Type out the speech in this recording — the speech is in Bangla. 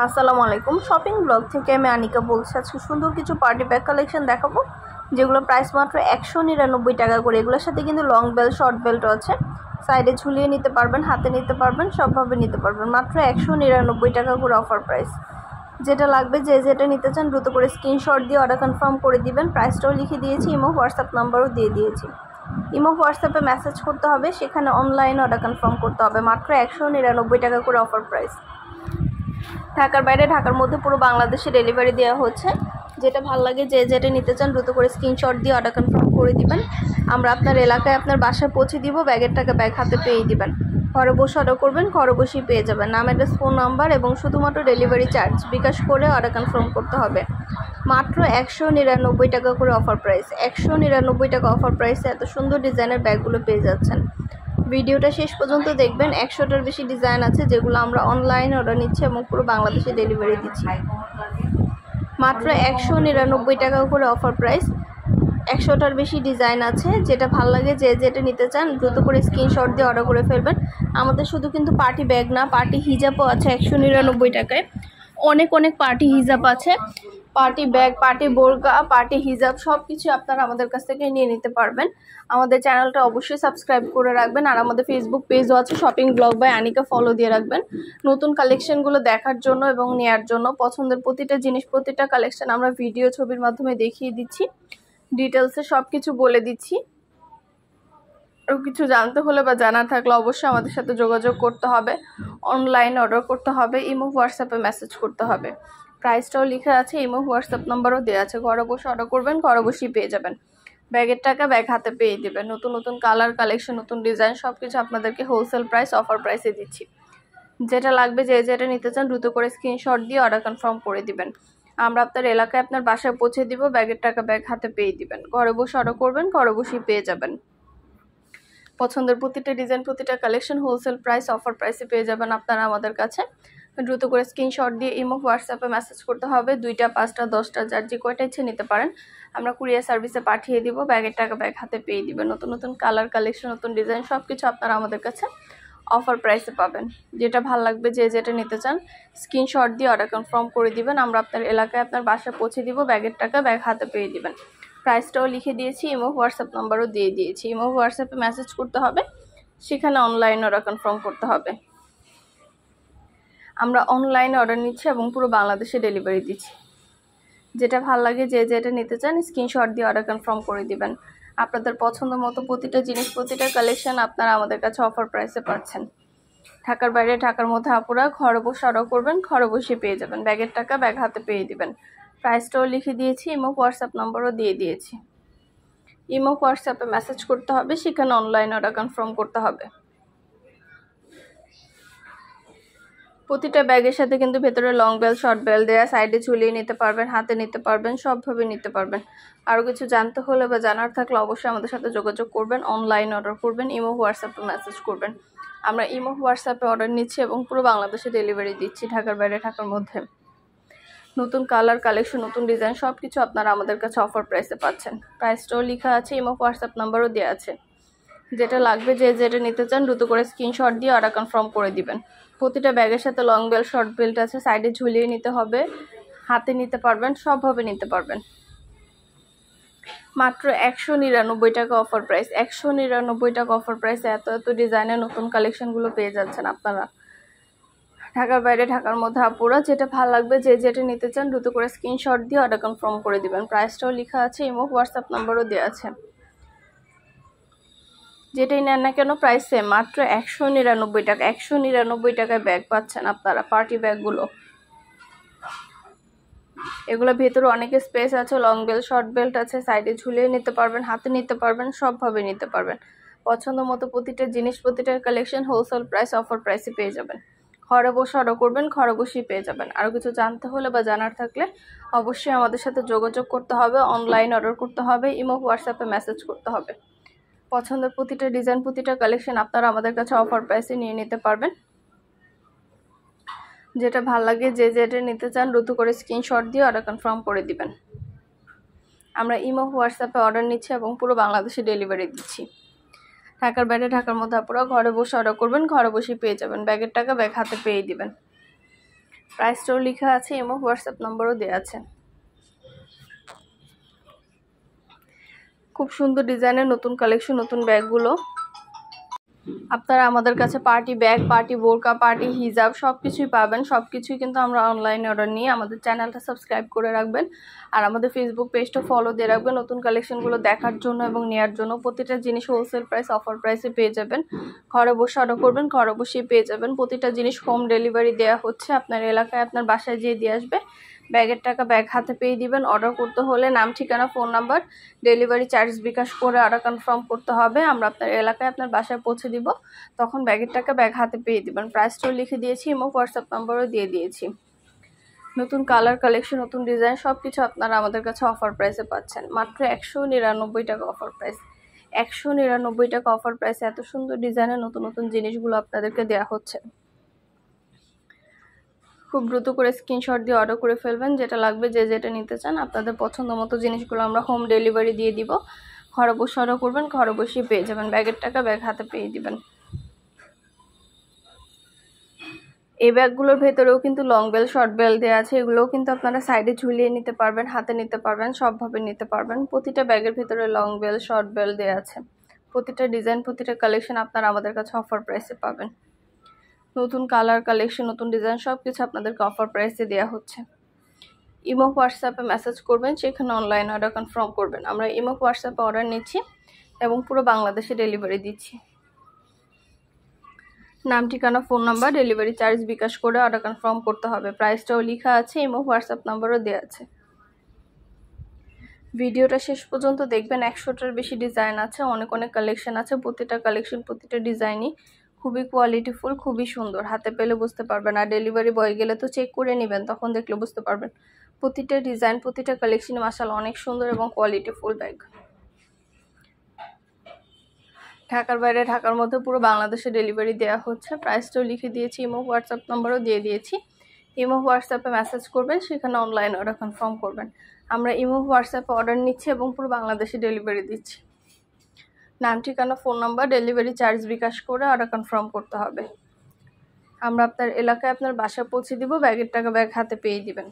আসসালামু আলাইকুম। শপিং ব্লগ থেকে আমি আনিকা বলছি। আজকে সুন্দর কিছু পার্টি ব্যাগ কালেকশন দেখাবো, যেগুলো প্রাইস মাত্র 199 টাকা করে। এগুলোর সাথে কিন্তু লং বেল্ট, শর্ট বেল্টও আছে। সাইডে ঝুলিয়ে নিতে পারবেন, হাতে নিতে পারবেন, সবভাবে নিতে পারবেন। মাত্র 199 টাকা করে অফার প্রাইস। যেটা লাগবে, যে যেটা নিতে চান দ্রুত করে স্ক্রিনশট দিয়ে অর্ডার কনফার্ম করে দিবেন। প্রাইসটাও লিখে দিয়েছি, ইমো হোয়াটসঅ্যাপ নাম্বারও দিয়ে দিয়েছি। ইমো হোয়াটসঅ্যাপে মেসেজ করতে হবে, সেখানে অনলাইনে অর্ডার কনফার্ম করতে হবে। মাত্র 199 টাকা করে অফার প্রাইস। ঢাকার বাইরে, ঢাকার মধ্যে পুরো বাংলাদেশে ডেলিভারি দেওয়া হচ্ছে। যেটা ভালো লাগে, যে যেটা নিতে চান দ্রুত করে স্ক্রিনশট দিয়ে অর্ডার কনফার্ম করে দিবেন। আমরা আপনার এলাকায় আপনার বাসায় পৌঁছে দিব। ব্যাগের টাকা ব্যাগ হাতে পেয়ে দিবেন। ঘরে বসে অর্ডার করবেন, ঘরে বসেই পেয়ে যাবেন। নাম, অ্যাড্রেস, ফোন নাম্বার এবং শুধুমাত্র ডেলিভারি চার্জ বিকাশ করে অর্ডার কনফার্ম করতে হবে। মাত্র 199 টাকা করে অফার প্রাইস। 199 টাকা অফার প্রাইসে এত সুন্দর ডিজাইনের ব্যাগগুলো পেয়ে যাচ্ছেন। ভিডিওটা শেষ পর্যন্ত দেখবেন। 100টার বেশি ডিজাইন আছে, যেগুলো আমরা অনলাইনে অর্ডার নিচ্ছি এবং পুরো বাংলাদেশে ডেলিভারি দিচ্ছি। মাত্র 199 টাকা করে অফার প্রাইস। 100টার বেশি ডিজাইন আছে। যেটা ভালো লাগে, যে যেটা নিতে চান দ্রুত করে স্ক্রিনশট দিয়ে অর্ডার করে ফেলবেন। আমাদের শুধু কিন্তু পার্টি ব্যাগ না, পার্টি হিজাবও আছে 199 টাকায়। অনেক অনেক পার্টি হিজাব আছে। পার্টি ব্যাগ, পার্টি বোরকা, পার্টি হিজাব সব কিছু আপনারা আমাদের কাছ থেকে নিয়ে নিতে পারবেন। আমাদের চ্যানেলটা অবশ্যই সাবস্ক্রাইব করে রাখবেন। আর আমাদের ফেসবুক পেজও আছে, shopping blog by Anika, follow দিয়ে রাখবেন। নতুন কালেকশনগুলো দেখার জন্য এবং নেয়ার জন্য। পছন্দের প্রতিটা জিনিস, প্রতিটা কালেকশন আমরা ভিডিও, ছবির মাধ্যমে দেখিয়ে দিচ্ছি। ডিটেলসে সব কিছু বলে দিচ্ছি। আরও কিছু জানতে হলে বা জানার থাকলে অবশ্যই আমাদের সাথে যোগাযোগ করতে হবে। অনলাইন অর্ডার করতে হবে, ইমো হোয়াটসঅ্যাপে মেসেজ করতে হবে। প্রাইসটাও লেখা আছে, ইমো হোয়াটসঅ্যাপ নাম্বারও দেওয়া আছে। ঘরে বসে অর্ডার করবেন, ঘরে বসেই পেয়ে যাবেন। ব্যাগের টাকা ব্যাগ হাতে পেয়ে দেবেন। নতুন নতুন কালার, কালেকশন, নতুন ডিজাইন সব কিছু আপনাদেরকে হোলসেল প্রাইস, অফার প্রাইসে দিচ্ছি। যেটা লাগবে, যে যেটা নিতে চান দ্রুত করে স্ক্রিনশট দিয়ে অর্ডার কনফার্ম করে দিবেন। আমরা আপনার এলাকায় আপনার বাসায় পৌঁছে দিব। ব্যাগের টাকা ব্যাগ হাতে পেয়ে দিবেন। ঘরে বসে অর্ডার করবেন, ঘরে বসেই পেয়ে যাবেন। পছন্দের প্রতিটা ডিজাইন, প্রতিটা কালেকশন হোলসেল প্রাইস, অফার প্রাইসে পেয়ে যাবেন আপনারা আমাদের কাছে। দ্রুত করে স্ক্রিনশট দিয়ে ইমো হোয়াটসঅ্যাপে মেসেজ করতে হবে। 2টা, 5টা, 10টা, যার যে কয়টা ইচ্ছে নিতে পারেন। আমরা কুরিয়ার সার্ভিসে পাঠিয়ে দিব। ব্যাগের টাকা ব্যাগ হাতে পেয়ে দিবেন। নতুন নতুন কালার, কালেকশন, নতুন ডিজাইন সব কিছু আপনারা আমাদের কাছে অফার প্রাইসে পাবেন। যেটা ভালো লাগবে, যে যেটা নিতে চান স্ক্রিনশট দিয়ে অর্ডার কনফার্ম করে দিবেন। আমরা আপনার এলাকায় আপনার বাসায় পৌঁছে দিব। ব্যাগের টাকা ব্যাগ হাতে পেয়ে দিবেন। প্রাইসটাও লিখে দিয়েছি, ইমো হোয়াটসঅ্যাপ নাম্বারও দিয়ে দিয়েছি। ইমো হোয়াটসঅ্যাপে মেসেজ করতে হবে, সেখানে অনলাইন অর্ডার কনফার্ম করতে হবে। আমরা অনলাইনে অর্ডার নিচ্ছি এবং পুরো বাংলাদেশে ডেলিভারি দিচ্ছি। যেটা ভালো লাগে, যে যেটা নিতে চান স্ক্রিনশট দিয়ে অর্ডার কনফার্ম করে দিবেন। আপনাদের পছন্দ মতো প্রতিটা জিনিস, প্রতিটা কালেকশন আপনারা আমাদের কাছে অফার প্রাইসে পাচ্ছেন। ঢাকার বাইরে, ঢাকার মধ্যে আপুরা ঘরে বসে অর্ডার করবেন, ঘরে বসে পেয়ে যাবেন। ব্যাগের টাকা ব্যাগ হাতে পেয়ে দিবেন। প্রাইসটাও লিখে দিয়েছি, ইমো হোয়াটসঅ্যাপ নাম্বারও দিয়ে দিয়েছি। ইমো হোয়াটসঅ্যাপে মেসেজ করতে হবে, সেখানে অনলাইন অর্ডার কনফার্ম করতে হবে। প্রতিটা ব্যাগের সাথে কিন্তু ভেতরে লং বেল, শর্ট বেল দেয়া। সাইডে ঝুলিয়ে নিতে পারবেন, হাতে নিতে পারবেন, সবভাবে নিতে পারবেন। আরও কিছু জানতে হলে বা জানার থাকলে অবশ্যই আমাদের সাথে যোগাযোগ করবেন। অনলাইন অর্ডার করবেন, ইমো হোয়াটসঅ্যাপে মেসেজ করবেন। আমরা ইমো হোয়াটসঅ্যাপে অর্ডার নিচ্ছি এবং পুরো বাংলাদেশে ডেলিভারি দিচ্ছি। ঢাকার বাইরে, ঢাকার মধ্যে নতুন কালার, কালেকশন, নতুন ডিজাইন সব কিছু আপনারা আমাদের কাছে অফার প্রাইসে পাচ্ছেন। প্রাইসটাও লেখা আছে, ইমো হোয়াটসঅ্যাপ নাম্বারও দেওয়া আছে। যেটা লাগবে, যে যেটা নিতে চান দ্রুত করে স্ক্রিনশট দিয়ে অর্ডার কনফার্ম করে দিবেন। প্রতিটা ব্যাগের সাথে লং বেল্ট, শর্ট বেল্ট আছে। সাইডে ঝুলিয়ে নিতে হবে, হাতে নিতে পারবেন, সবভাবে নিতে পারবেন। মাত্র 199 টাকা অফার প্রাইস। 199 টাকা অফার প্রাইসে এত এত ডিজাইনের নতুন কালেকশনগুলো পেয়ে যাচ্ছেন আপনারা। ঢাকার বাইরে, ঢাকার মধ্যে আপুরা যেটা ভালো লাগবে, যে যেটা নিতে চান দ্রুত করে স্ক্রিনশট দিয়ে অর্ডার কনফার্ম করে দিবেন। প্রাইসটাও লেখা আছে, ইমো হোয়াটসঅ্যাপ নাম্বারও দেওয়া আছে। যেটাই নেন না কেন প্রাইস সেম, মাত্র 199 টাকা। 199 টাকায় ব্যাগ পাচ্ছেন আপনারা, পার্টি ব্যাগগুলো। এগুলো ভেতরে অনেক স্পেস আছে, লং বেল্ট, শর্ট বেল্ট আছে। সাইডে ঝুলিয়ে নিতে পারবেন, হাতে নিতে পারবেন, সবভাবে নিতে পারবেন। পছন্দ মতো প্রতিটা জিনিস, প্রতিটা কালেকশন হোলসেল প্রাইস, অফার প্রাইসে পেয়ে যাবেন। ঘরে বসে অর্ডার করবেন, ঘরে বসেই পেয়ে যাবেন। আরও কিছু জানতে হলে বা জানার থাকলে অবশ্যই আমাদের সাথে যোগাযোগ করতে হবে। অনলাইন অর্ডার করতে হবে, ইমো হোয়াটসঅ্যাপে মেসেজ করতে হবে। পছন্দের প্রতিটা ডিজাইন, প্রতিটা কালেকশন আপনারা আমাদের কাছে অফার প্রাইসে নিয়ে নিতে পারবেন। যেটা ভালো লাগে, যে যেটা নিতে চান দ্রুত করে স্ক্রিনশট দিয়ে অর্ডার কনফার্ম করে দিবেন। আমরা ইমো হোয়াটসঅ্যাপে অর্ডার নিচ্ছি এবং পুরো বাংলাদেশে ডেলিভারি দিচ্ছি। ঢাকার বাইরে, ঢাকার মধ্যে আপনারা ঘরে বসে অর্ডার করবেন, ঘরে বসে পেয়ে যাবেন। ব্যাগের টাকা ব্যাগ হাতে পেয়ে দিবেন। প্রাইসটাও লেখা আছে, ইমো হোয়াটসঅ্যাপ নাম্বারও দেওয়া আছে। খুব সুন্দর ডিজাইনের নতুন কালেকশন, নতুন ব্যাগগুলো। আপনারা আমাদের কাছে পার্টি ব্যাগ, পার্টি বোরকা, পার্টি হিজাব সব কিছুই পাবেন। সব কিছুই কিন্তু আমরা অনলাইনে অর্ডার নিয়ে, আমাদের চ্যানেলটা সাবস্ক্রাইব করে রাখবেন আর আমাদের ফেসবুক পেজটা ফলো দিয়ে রাখবেন নতুন কালেকশনগুলো দেখার জন্য এবং নেওয়ার জন্য। প্রতিটা জিনিস হোলসেল প্রাইস, অফার প্রাইসে পেয়ে যাবেন। ঘরে বসে অর্ডার করবেন, ঘরে বসেই পেয়ে যাবেন। প্রতিটা জিনিস হোম ডেলিভারি দেওয়া হচ্ছে, আপনার এলাকায় আপনার বাসায় যেয়ে দিয়ে আসবে। ব্যাগের টাকা ব্যাগ হাতে পেয়ে দিবেন। অর্ডার করতে হলে নাম, ঠিকানা, ফোন নাম্বার, ডেলিভারি চার্জ বিকাশ করে অর্ডার কনফার্ম করতে হবে। আমরা আপনার এলাকায় আপনার বাসায় পৌঁছে দিব, তখন ব্যাগের টাকা ব্যাগ হাতে পেয়ে দিবেন। প্রাইসটাও লিখে দিয়েছি এবং হোয়াটসঅ্যাপ নাম্বারও দিয়ে দিয়েছি। নতুন কালার কালেকশন, নতুন ডিজাইন সব কিছু আপনারা আমাদের কাছে অফার প্রাইসে পাচ্ছেন। মাত্র 199 টাকা অফার প্রাইস। 199 টাকা অফার প্রাইসে এত সুন্দর ডিজাইনের নতুন নতুন জিনিসগুলো আপনাদেরকে দেওয়া হচ্ছে। খুব দ্রুত করে স্ক্রিনশট দিয়ে অর্ডার করে ফেলবেন, যেটা লাগবে, যে যেটা নিতে চান। আপনাদের পছন্দ মতো জিনিসগুলো আমরা হোম ডেলিভারি দিয়ে দিব। ঘরে বসে অর্ডার করবেন, ঘরে বসেই পেয়ে যাবেন। ব্যাগের টাকা ব্যাগ হাতে পেয়ে দিবেন। এই ব্যাগগুলোর ভেতরেও কিন্তু লং বেল, শর্ট বেল দেওয়া আছে। এগুলোও কিন্তু আপনারা সাইডে ঝুলিয়ে নিতে পারবেন, হাতে নিতে পারবেন, সবভাবে নিতে পারবেন। প্রতিটা ব্যাগের ভেতরে লং বেল, শর্ট বেল দেওয়া আছে। প্রতিটা ডিজাইন, প্রতিটা কালেকশন আপনারা আমাদের কাছে অফার প্রাইসে পাবেন। নতুন কালার কালেকশন, নতুন ডিজাইন সব কিছু আপনাদেরকে অফার প্রাইসে দেওয়া হচ্ছে। ইমো হোয়াটসঅ্যাপে মেসেজ করবেন, সেখানে অনলাইন অর্ডার কনফার্ম করবেন। আমরা ইমো হোয়াটসঅ্যাপে অর্ডার নিচ্ছি এবং পুরো বাংলাদেশে ডেলিভারি দিচ্ছি। নাম, ঠিকানা, ফোন নাম্বার, ডেলিভারি চার্জ বিকাশ করে অর্ডার কনফার্ম করতে হবে। প্রাইসটাও লেখা আছে, ইমো হোয়াটসঅ্যাপ নাম্বারও দেওয়া আছে। ভিডিওটা শেষ পর্যন্ত দেখবেন। 100টার বেশি ডিজাইন আছে, অনেক অনেক কালেকশন আছে। প্রতিটা কালেকশন, প্রতিটা ডিজাইনই খুবই কোয়ালিটিফুল, খুবই সুন্দর। হাতে পেলে বুঝতে পারবেন, আর ডেলিভারি বয় গেলে তো চেক করে নেবেন, তখন দেখলে বুঝতে পারবেন। প্রতিটা ডিজাইন, প্রতিটা কালেকশন মাশাআল্লাহ অনেক সুন্দর এবং কোয়ালিটিফুল ব্যাগ। ঢাকার বাইরে, ঢাকার মধ্যে পুরো বাংলাদেশে ডেলিভারি দেওয়া হচ্ছে। প্রাইসটাও লিখে দিয়েছি, ইমো হোয়াটসঅ্যাপ নাম্বারও দিয়ে দিয়েছি। ইমো হোয়াটসঅ্যাপে মেসেজ করবেন, সেখানে অনলাইন অর্ডার কনফার্ম করবেন। আমরা ইমো হোয়াটসঅ্যাপে অর্ডার নিচ্ছি এবং পুরো বাংলাদেশে ডেলিভারি দিচ্ছি। নাম, ঠিকানা, ফোন নাম্বার, ডেলিভারি চার্জ বিকাশ করে অর্ডার কনফার্ম করতে হবে। আমরা আপনার এলাকায় আপনার বাসায় পৌঁছে দিব, ব্যাগের টাকা ব্যাগ হাতে পেয়ে দিবেন।